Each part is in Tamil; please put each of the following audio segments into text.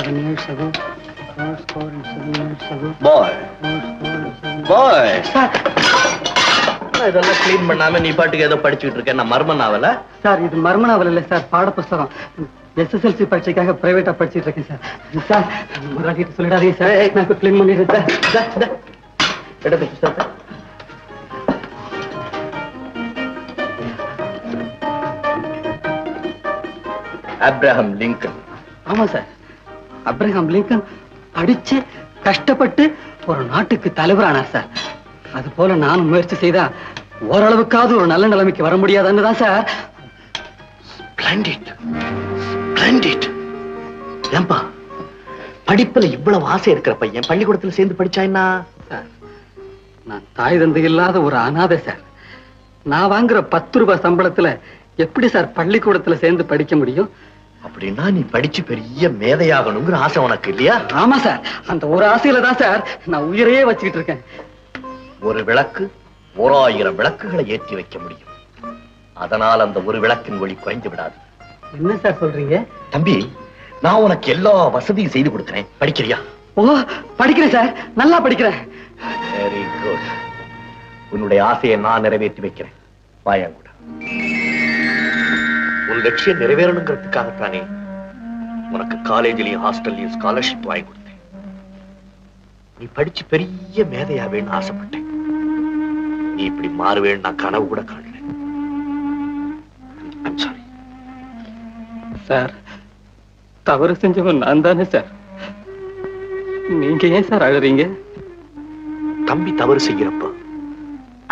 7 years ago. Score in 7 years ago. Boy. Boy. இதெல்லாம் கிளீன் பண்ணாம நீ பாட்டுக்கு ஏதோ படிச்சுட்டு இருக்க. நான் மர்ம நாவல சார். இது மர்ம நாவல் இல்ல சார், பாட புஸ்தகம். SSLC பரீட்சைக்காக பிரைவேட்டா படிச்சுட்டு இருக்கேன் சார். சார் முதலாளிகிட்ட சொல்லிடாதீங்க சார், நான் இப்ப கிளீன் பண்ணிடுறேன் சார். எடுத்து புஸ்தகத்தை. Abraham Lincoln. ஆமா சார், அப்ரஹாம் லிங்கன் படிச்சு கஷ்டப்பட்டு ஒரு நாட்டுக்கு தலைவரானார் சார். அது போல நானும் முயற்சி செய்தா ஓரளவுக்காவது ஒரு நல்ல நிலைமைக்கு வர முடியாதுன்னு தான் சார். ஸ்ப்ளெண்டிட், ஸ்ப்ளெண்டிட். ஏம்பா படிப்புல இவ்வளவு ஆசை இருக்கிற பையன் பள்ளிக்கூடத்துல சேர்ந்து படிச்சா என்ன சார்? நான் தாய் தந்தை இல்லாத ஒரு அனாதை சார். நான் வாங்குற 10 ரூபாய் சம்பளத்துல எப்படி சார் பள்ளிக்கூடத்துல சேர்ந்து படிக்க முடியும்? அப்படின்னா நீ படிச்சு பெரிய மேதையாகணுங்கிற ஆசை உனக்கு இல்லையா? ஆமா சார், அந்த ஒரு ஆசையில தான் சார் நான் உயிரையே வச்சுக்கிட்டு இருக்கேன். ஒரு விளக்கு 1000 விளக்குகளை ஏற்றி வைக்க முடியும். அதனால் அந்த ஒரு விளக்கின் ஒளி குறைந்து விடாது. என்ன சார் சொல்றீங்க? தம்பி, நான் உனக்கு எல்லா வசதியும் செய்து கொடுக்கிறேன். படிக்கிறியா? ஓ, படிக்கிறேன் சார், நல்லா படிக்கிறேன். Very good. உன்னுடைய ஆசையை நான் நிறைவேற்றி வைக்கிறேன். வாயாங்கூட. உன் லட்சியம் நிறைவேறணுங்கிறதுக்காகத்தானே உனக்கு காலேஜ்லயும் ஹாஸ்டல்லையும் ஸ்காலர்ஷிப் வாங்கி கொடுத்தேன். நீ படிச்சு பெரிய மேதையாவேன்னு ஆசைப்பட்டேன். நீ இப்படி மாறுவேன்னு நான் கனவு கூட காணல. I'm sorry sir. தவறு செஞ்சவன் நான் தானே சார். நீங்க ஏன் சார் அழறீங்க? தம்பி தவறு செய்யறப்ப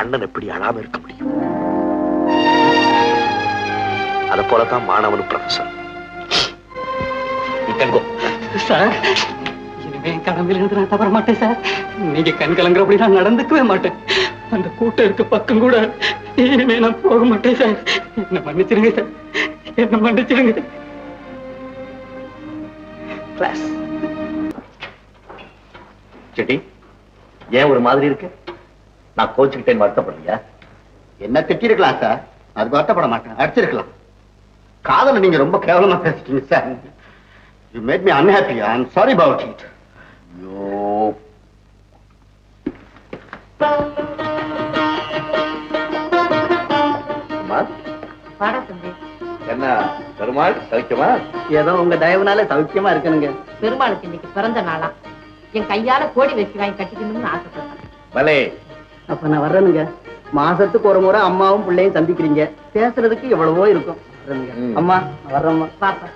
அண்ணன் எப்படி அழாம இருக்க முடியும்? அத போலதான் மாணவனு ப்ரொஃபசர். சார், இனிமே கடமையில இருந்து நான் தவற மாட்டேன் சார். நீங்க கண் கலங்குறபடி நான் நடந்துக்கவே மாட்டேன். அந்த கூட்டம் இருக்க பக்கம் கூட இனிமே நான் போக மாட்டேன் சார். என்ன மன்னிச்சிருங்க சார், என்ன மன்னிச்சிருங்க. கிளாஸ் செட்டி, ஏன் ஒரு மாதிரி இருக்கு? நான் கோச்சுக்கிட்டேன் வருத்தப்படுறியா? என்ன திட்டிருக்கலாம் சார், அது வருத்தப்பட மாட்டேன். அடிச்சிருக்கலாம். காதல நீங்க ரொம்ப கேவலமா பேசிட்டீங்க sir. You made me unhappy. I'm sorry about it. ஐயோ, என்ன பெருமாள் சௌக்கியமா? ஏதோ உங்க தயவுனால சௌக்கியமா இருக்கணுங்க. பெருமாளுக்கு இன்னைக்கு பிறந்த நாளா, என் கையால கோடி வச்சு வாங்கி கட்டிக்கணும்னு ஆசைப்பட்டேன். பலே, அப்ப நான் வர்றேனுங்க. மாசத்துக்கு ஒரு முறை அம்மாவும் பிள்ளையும் சந்திக்கிறீங்க, பேசுறதுக்கு எவ்வளவோ இருக்கும். அம்மா வர்றம்மா. பாப்பா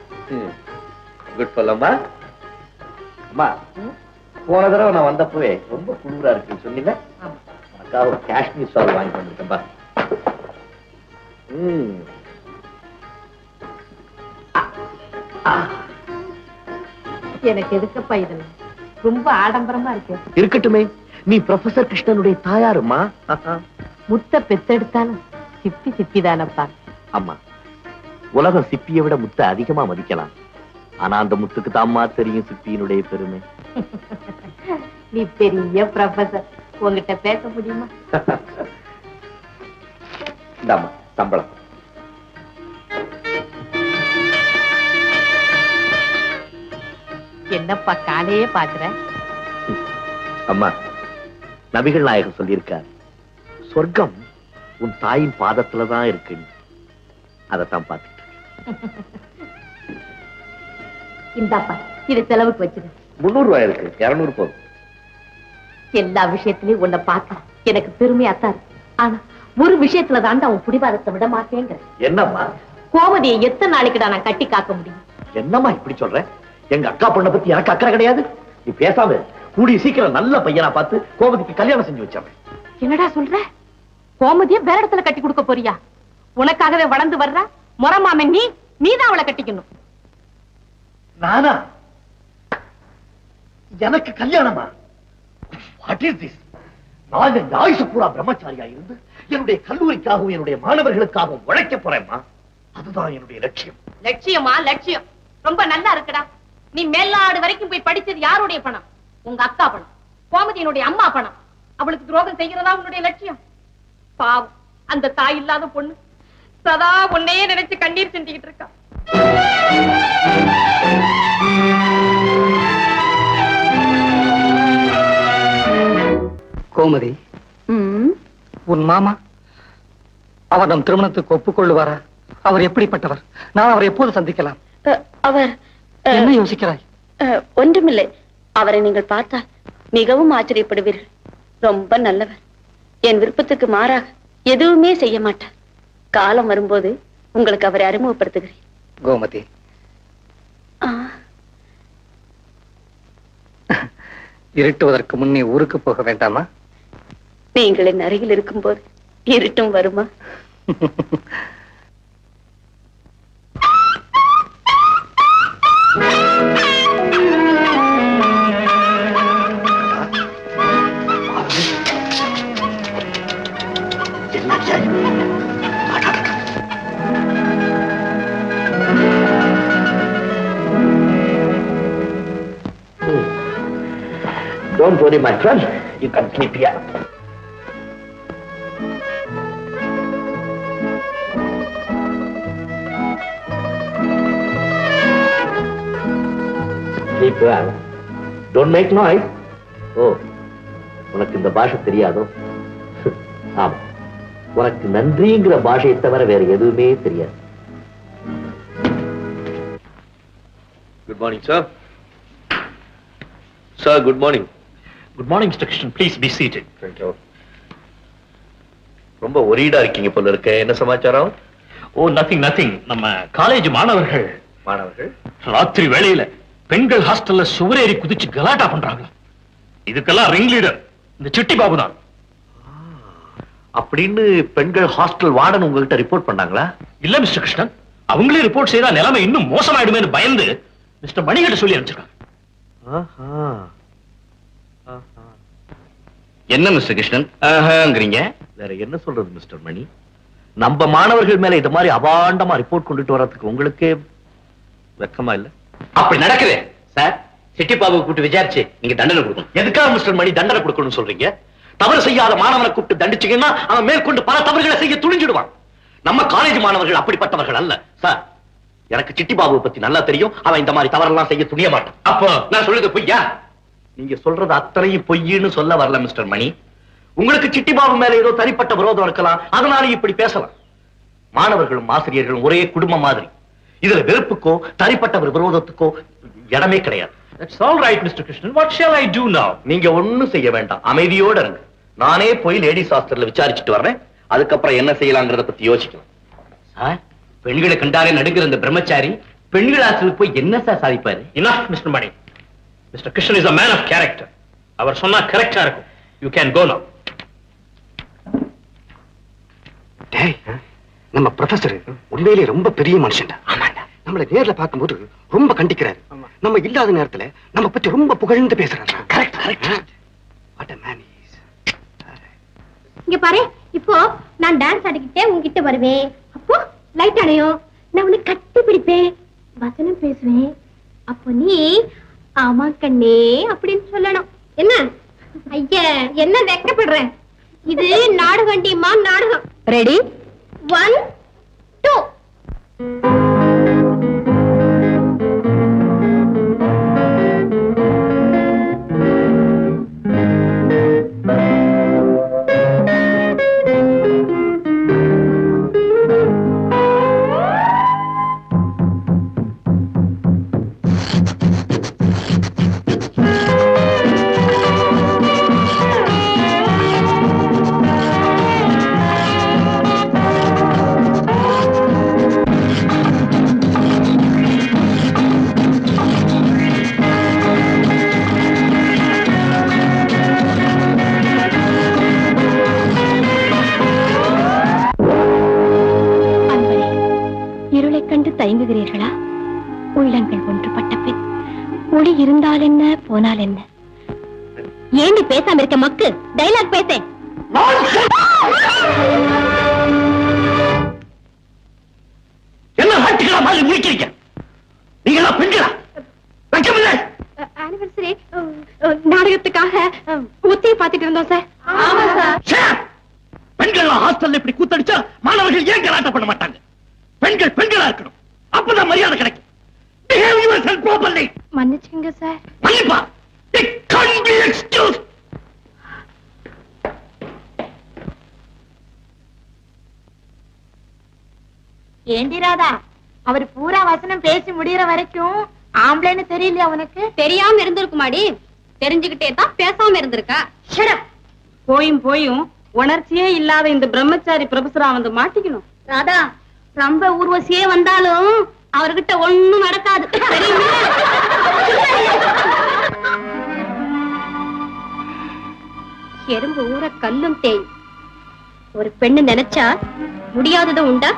குட் சொல்லம்மா. அம்மா, போன தடவை நான் வந்தப்பவே ரொம்ப குளிரா இருக்குன்னு சொன்னீங்க. அக்கா ஒரு காஷ்மீர் ஷால் வாங்கி வந்துருக்கேன்பா. எனக்கு எதுக்கப்பா இதெல்லாம்? ரொம்ப ஆடம்பரமா இருக்கு. இருக்கட்டுமே, நீ ப்ரொஃபசர் கிருஷ்ணனுடைய தாயாருமா? முத்த பெத்தெடுத்தாலும் சிப்பி சிப்பிதானப்பா. அம்மா, உலகம் சிப்பியை விட முத்த அதிகமா மதிக்கலாம். ஆனா அந்த முத்துக்கு தாம்மா தெரியும் சிப்பியினுடைய பெருமை. நீ பெரிய ப்ரொஃபசர், உங்ககிட்ட பேச முடியுமா? இந்தாம்மா சம்பளம். என்னப்பா காலையே பாக்குற? அம்மா, நபிகள் நாயகம் சொல்லியிருக்கார், சொர்க்கம் உன் தாயின் பாதத்துலதான் இருக்கு. அதைத்தான் பார்த்துட்டு இந்தாப்பா, இதை செலவுக்கு வச்சிரு. 300 ரூபாய் இருக்கு, 200 போதும். எல்லா விஷயத்திலயும் உன்னை பார்க்க எனக்கு பெருமையாத்தான் இருக்கு. ஆனா ஒரு விஷயத்துல தாண்டா உன் பிடிவாதத்தை விட மாட்டேங்கிற. என்னம்மா? கோமதியை எத்தனை நாளைக்குடா நான் கட்டி காக்க முடியும்? என்னம்மா இப்படி சொல்ற? எங்க அக்கா பொண்ணை பத்தி எனக்கு அக்கறை கிடையாது. நீ பேசாம கூடிய சீக்கிரம் நல்ல பையனா பார்த்து கோமதிக்கு கல்யாணம் செஞ்சு வச்சாங்க. என்னடா சொல்ற? கோமதியை வேற இடத்துல கட்டி கொடுக்க போறியா? உனக்காகவே வளர்ந்து வர்ற முறமாமன் நீதான் அவளை கட்டிக்கணும். நானா? எனக்கு கல்யாணமா? What is this? நான் இந்த ஆயுசு பூரா பிரம்மச்சாரியா இருந்து என்னுடைய கல்லூரிக்காகவும் என்னுடைய மாணவர்களுக்காகவும் உழைக்க போறேம்மா. அதுதான் என்னுடைய லட்சியம். லட்சியமா? லட்சியம் ரொம்ப நல்லா இருக்குடா. நீ மேல்நாடு வரைக்கும் போய் படிச்சது யாருடைய பணம்? உங்க அக்கா பணம், கோமதியினுடைய அம்மா பணம். அவளுக்கு துரோகம் செய்கிறதா உன்னுடைய லட்சியம்? பாவம், அந்த தாய் இல்லாத பொண்ணு சதா உன்னையே நினைச்சு கண்ணீர் சிந்திக்கிட்டு இருக்கா. கோமதி, உன் மாமா அவர் நம் திருமணத்துக்கு ஒப்புக்கொள்ளுவாரா? அவர் எப்படிப்பட்டவர்? நான் அவரை எப்போது சந்திக்கலாம்? அவர் என்ன யோசிக்கிறாய்? ஒன்றுமில்லை. அவரை நீங்கள் பார்த்தால் மிகவும் ஆச்சரியப்படுவீர்கள். ரொம்ப நல்லவர். என் விருப்பத்துக்கு மாறாக எதுவுமே செய்ய மாட்டார். காலம் வரும்போது உங்களுக்கு அவரை அறிமுகப்படுத்துகிறேன். கோமதி, இருட்டுவதற்கு முன்னே ஊருக்கு போக வேண்டாமா? நீங்கள் என் அருகில் இருக்கும்போது இருட்டும் வருமா? Don't worry, my friend. You can sleep here. Sleep well. Don't make noise. Oh, உனக்கு இந்த பாஷை தெரியாதோ? ஆமா, உனக்கு நன்றிங்கிற பாஷையை தவிர வேற எதுவுமே தெரியாது. Good morning, sir. Sir, good morning. Good morning, Mr. Krishnan. Please be seated. Thank you. ரொம்ப ஒரீடா இருக்கீங்க போல இருக்க. என்ன சமாச்சாரம்? Oh, nothing. நம்ம காலேஜ் மாணவர்கள் ராத்திரி வேளையில பெண்கள் ஹாஸ்டல்ல சுவரேறி குதிச்சு கலாட்டா பண்றாங்க. இதுக்கெல்லாம் ரிங் லீடர் இந்த சிட்டி பாபு தான். அப்படின்னு பெண்கள் ஹாஸ்டல் வார்டன் உங்ககிட்ட ரிப்போர்ட் பண்ணாங்களா? இல்ல மிஸ்டர் கிருஷ்ணன், அவங்களே ரிப்போர்ட் செய்தா நிலைமை இன்னும் மோசமாயிடுமேன்னு பயந்து மிஸ்டர் மணிகிட்ட சொல்லி அனுப்பிச்சிருக்காங்க. என்ன மிஸ்டர் கிருஷ்ணன் ஆஹாங்கிறீங்க? வேற என்ன சொல்றது மிஸ்டர் மணி? நம்ம மாணவர்கள் மேல இது மாதிரி அபாண்டமா ரிப்போர்ட் கொண்டுட்டு வர்றதுக்கு உங்களுக்கு வெக்கமா இல்ல? அப்படி நடக்குது சார். சிட்டி பாபுவை கூப்பிட்டு விசாரிச்சு நீங்க தண்டனை கொடுக்கணும். எதுக்காக மிஸ்டர் மணி தண்டனை கொடுக்கணும்னு சொல்றீங்க? தவறு செய்யாத மாணவனை கூப்பிட்டு தண்டிச்சீங்கன்னா அவன் மேற்கொண்டு பல தவறுகளை செய்ய துணிஞ்சிடுவான். நம்ம காலேஜ் மாணவர்கள் அப்படிப்பட்டவர்கள் அல்ல சார். எனக்கு சிட்டி பாபுவை பத்தி நல்லா தெரியும். அவன் இந்த மாதிரி தவறெல்லாம் செய்ய துணிய மாட்டான். அப்போ நான் சொல்றது பொய்யா? நீங்க சொல்றது அத்தனையும் பொய்ன்னு சொல்ல வரல மிஸ்டர் மணி. உங்களுக்கு சிட்டி பாபு மேல ஏதோ தனிப்பட்ட விரோதம் இருக்கலாம், அதனால இப்படி பேசலாம். மாணவர்களும் ஆசிரியர்களும் ஒரே குடும்பம் மாதிரி. இதுல வெறுப்புக்கோ தனிப்பட்ட விரோதத்துக்கோ இடமே கிடையாது. That's all right, Mr. Krishnan. What shall I do now? நீங்க ஒண்ணும் செய்ய வேண்டாம், அமைதியோட இருங்க. நானே போய் லேடிஸ் ஹாஸ்டல்ல விசாரிச்சுட்டு வர்றேன். அதுக்கப்புறம் என்ன செய்யலாங்கிறத பத்தி யோசிக்கலாம். சார், பெண்களை கண்டாலே நடுங்கிற இந்த பிரம்மச்சாரி பெண்கள் ஆசிரியர் போய் என்ன sir சாதிப்பாரு? Enough, Mr. Mani. Mr. Krishnan is a man of character. அவர் சொன்னா கரெக்டா இருக்கும். You can go now. டேய், நம்ம ப்ரொஃபசர் உண்மையிலே ரொம்ப பெரிய மனுஷன். நம்மள நேர்ல பார்க்கும்போது ரொம்ப கண்டிக்கிறாரு. நம்ம இல்லாத நேரத்துல நம்ம பத்தி ரொம்ப புகழ்ந்து பேசுறாரு. Correct. What a man is. இங்க பாரு, இப்போ நான் டான்ஸ் ஆடிக்கிட்டே உன்கிட்ட வருவேன். அப்போ லைட் அணையும். நான் உன்னை கட்டி பிடிப்பேன், வசனம் பேசுவேன். அப்போ நீ ஆமா கண்ணே அப்படின்னு சொல்லணும். என்ன ஐயா, என்ன வெக்கப்படுற? இது நாடகம் டீமா? நாடகம். ரெடி? 1 2. தயங்குகிறீர்களா? உள்ளங்கள் ஒன்றுபட்ட பின் ஒளி இருந்தால் என்ன போனால் என்ன? ஏண்டி பேசாம இருக்க மக்கு? டைலாக் பேச. என்ன மாட்டுகளா மாதிரி முடிக்கிறீங்க? நீங்களா பெண்களா? வெக்கமில்லை? ஆனிவர்சரி நாடகத்துக்காக ஒத்தியை பார்த்துட்டு இருந்தோம் சார். ஆமா சார். பெண்கள் ஹாஸ்டல்ல இப்படி கூத்தடிச்சா மாணவர்கள் ஏன் கலாட்டம் பண்ண மாட்டாங்க? பெண்கள் பெண்களா இருக்கணும், அப்பதான் மரியாதை கிடைக்கும். Behave yourself properly. மன்னிச்சுங்க சார். மன்னிப்பா? It can't be excused. ஏண்டி ராதா, அவர் பூரா வசனம் பேசி முடியற வரைக்கும் ஆம்பளைன்னு தெரியலையா உனக்கு? தெரியாம இருந்திருக்குமாடி, தெரிஞ்சுக்கிட்டே தான் பேசாம இருந்திருக்கா. போயும் போயும் உணர்ச்சியே இல்லாத இந்த பிரம்மச்சாரி ப்ரொஃபஸரா வந்து மாட்டிக்கணும். ராதா, ரொம்ப ஊர்வசியே வந்தாலும் அவர்கிட்ட ஒண்ணும் நடக்காது. எறும்பு ஊற கல்லும் தேய். ஒரு பெண்ணு நினைச்சா முடியாததும் உண்டா?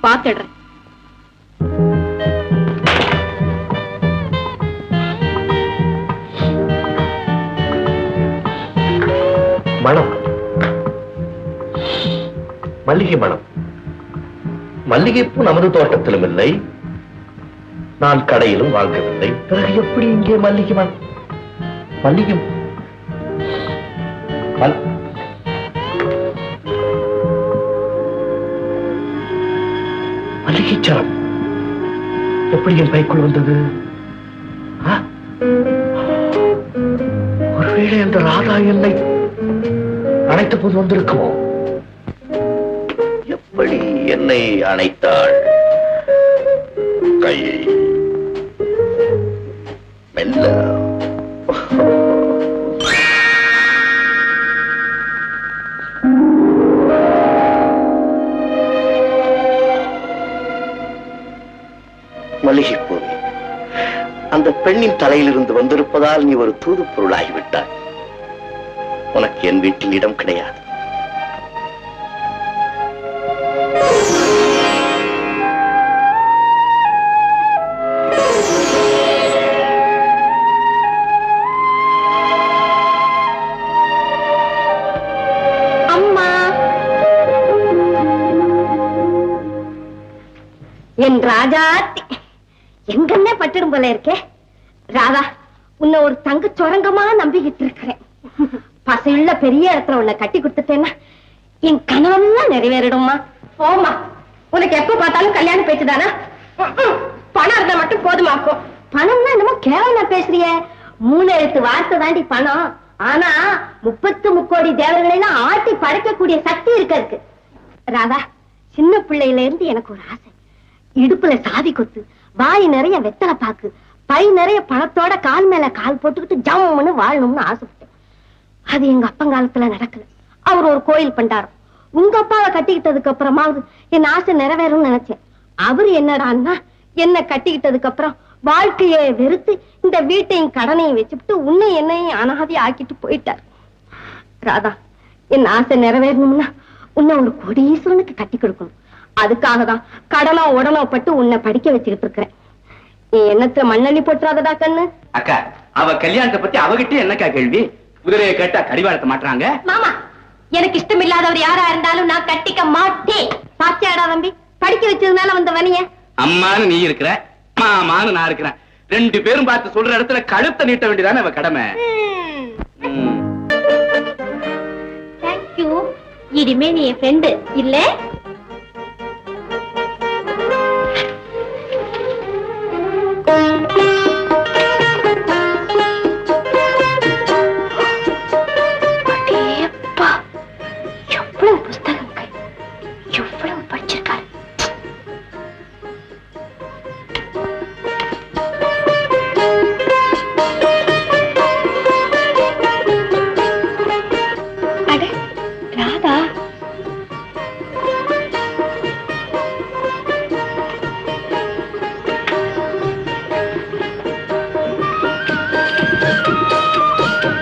பாத்துடுறேன். மனம், மல்லிகை மனம். மல்லிகைப்பூ நமது தோட்டத்திலும் இல்லை, நான் கடையிலும் வாங்கவில்லை. பிறகு எப்படி இங்கே மல்லிகை மனம்? மல்லிகை மல்லிகைச்சாரம் எப்படி என் பைக்குள் வந்தது? ஒருவேளை அந்த ராதா என்னை அணைத்த போது வந்திருக்குமோ? எப்படி என்னை அணைத்தாள்? கையை மெல்ல மல்லிகைப்பூவே, அந்த பெண்ணின் தலையிலிருந்து வந்திருப்பதால் நீ ஒரு தூது பொருளாகிவிட்டாய். உனக்கு என் வீட்டில் இடம் கிடையாது. அம்மா, என் ராஜாத்தி எங்கன்னே பட்டிடும் போல இருக்கே. ராதா, உன்னை ஒரு தங்க சுரங்கமா நம்பிக்கிட்டு இருக்கிறேன். பசையுள்ள பெரிய இடத்துல உன்னை கட்டி கொடுத்துட்டேன்னா என் கனவெல்லாம் நிறைவேறிடும்மா. போமா, உனக்கு எப்ப பார்த்தாலும் கல்யாண பேச்சுதானா? பணம் இருந்தா மட்டும் போதுமாக்கும். பணம்னா என்னமோ கேவலமா பேசுறிய. 3 எழுத்து வார்த்தை தாண்டி பணம். ஆனா 33 கோடி தேவர்களெல்லாம் ஆட்டி படைக்கக்கூடிய சக்தி இருக்கு. ராதா, சின்ன பிள்ளையில இருந்து எனக்கு ஒரு ஆசை. இடுப்புல சாதி கொத்து, வாய் நிறைய வெத்தலை பாக்கு, பை நிறைய பணத்தோட கால் மேல கால் போட்டுக்கிட்டு ஜம்முன்னு வாழணும்னு ஆசைப்பட்டேன். அது எங்க அப்பங்காலத்துல நடக்கல. அவர் ஒரு கோயில் பண்டாரம். உங்க அப்பாவை கட்டிக்கிட்டதுக்கு அப்புறமாவது என் ஆசை நிறைவேறும்னு நினைச்சேன். அவரு என்னடான்னா, என்ன கட்டிக்கிட்டதுக்கு அப்புறம் வாழ்க்கையை வெறுத்து இந்த வீட்டையும் கடனையும் வச்சுட்டு உன்னை என்னையும் அனாதி ஆக்கிட்டு போயிட்டார். ராதா, என் ஆசை நிறைவேறணும்னா உன்னை ஒரு கோடீஸ்வரனுக்கு கட்டி கொடுக்கணும். அதுக்காக தான் கடனோ உடனோ பட்டு உன்னை படிக்க வச்சுக்கிட்டு இருக்கிறேன். நீ என்னத்துல மண்ணள்ளி போட்டுறாதடா கண்ணு. அக்கா, அவ கல்யாணத்தை பத்தி அவகிட்ட என்னக்கா கேள்வி? குதிரையை கேட்டா கடிவாளத்தை மாட்டுறாங்க. மாமா, எனக்கு இஷ்டம் இல்லாதவர் யாரா இருந்தாலும் நான் கட்டிக்க மாட்டேன். பாத்தியாடா தம்பி, படிக்க வச்சதுனால வந்த வனிய. அம்மான்னு நீ இருக்கிற, மாமான்னு நான் இருக்கிறேன். 2 பேரும் பார்த்து சொல்ற இடத்துல கழுத்தை நீட்ட வேண்டியதானே அவ கடமை. தேங்க்யூ. இனிமே நீ என் ஃப்ரெண்டு இல்ல? எவ்வளவு புஸ்தகங்கள், எவ்வளவு படிச்சிருக்காரு. அட ராதா,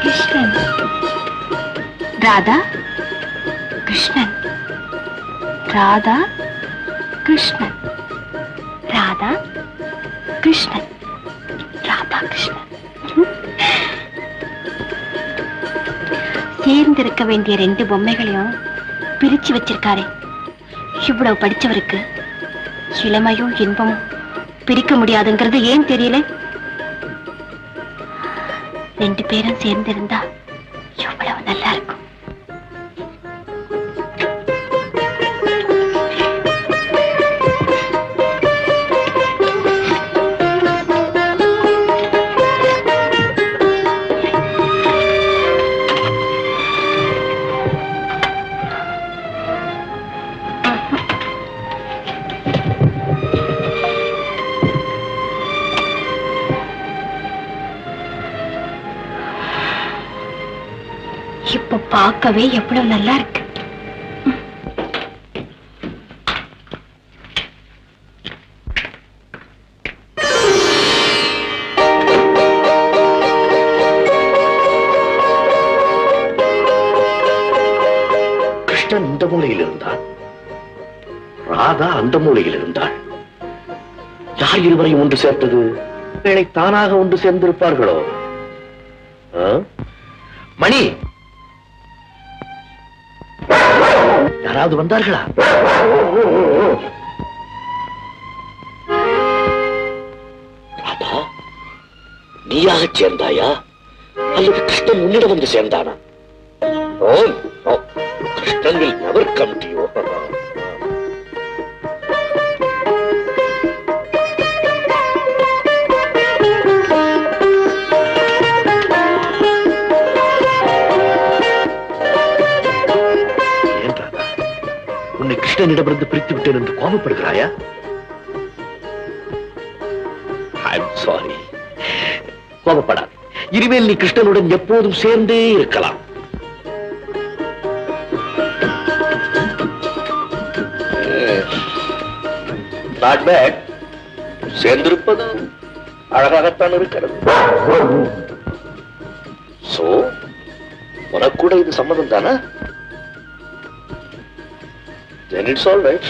கிருஷ்ணன், ராதா கிருஷ்ணன், ராதா கிருஷ்ணன், ராதா கிருஷ்ணன், ராதா கிருஷ்ணன். சேர்ந்திருக்க வேண்டிய 2 பொம்மைகளையும் பிரிச்சு வச்சிருக்காரே. இவ்வளவு படிச்சவருக்கு இளமையும் இன்பமும் பிரிக்க முடியாதுங்கிறது ஏன் தெரியல? 2 பேரும் சேர்ந்திருந்தா எவ்வளவு நல்லா இருக்கும். பார்க்கவே எவ்வளவு நல்லா இருக்கு. கிருஷ்ணன் இந்த மூலையில் இருந்தான், ராதா அந்த மூலையில் இருந்தாள். யார் இருவரையும் ஒன்று சேர்த்தது? வேளை தானாக ஒன்று சேர்ந்திருப்பார்களோ? மணி, யாராவது வந்தார்களா? ராதா, நீயாக சேர்ந்தாயா அல்லது கிருஷ்ணன் உன்னிடம் வந்து சேர்ந்தானா? Krishnan will never come to you. உன்னை கிருஷ்ணனிடமிருந்து பிரித்து விட்டேன் என்று கோபப்படுகிறாயா? I'm sorry. கோபப்படாது. இனிமேல் நீ கிருஷ்ணனுடன் எப்போதும் சேர்ந்தே இருக்கலாம். Not bad. சேர்ந்திருப்பது அழகாகத்தான் இருக்கிறது. சோ உனக்கு கூட இது சம்மதம் தானா? Then it's all right.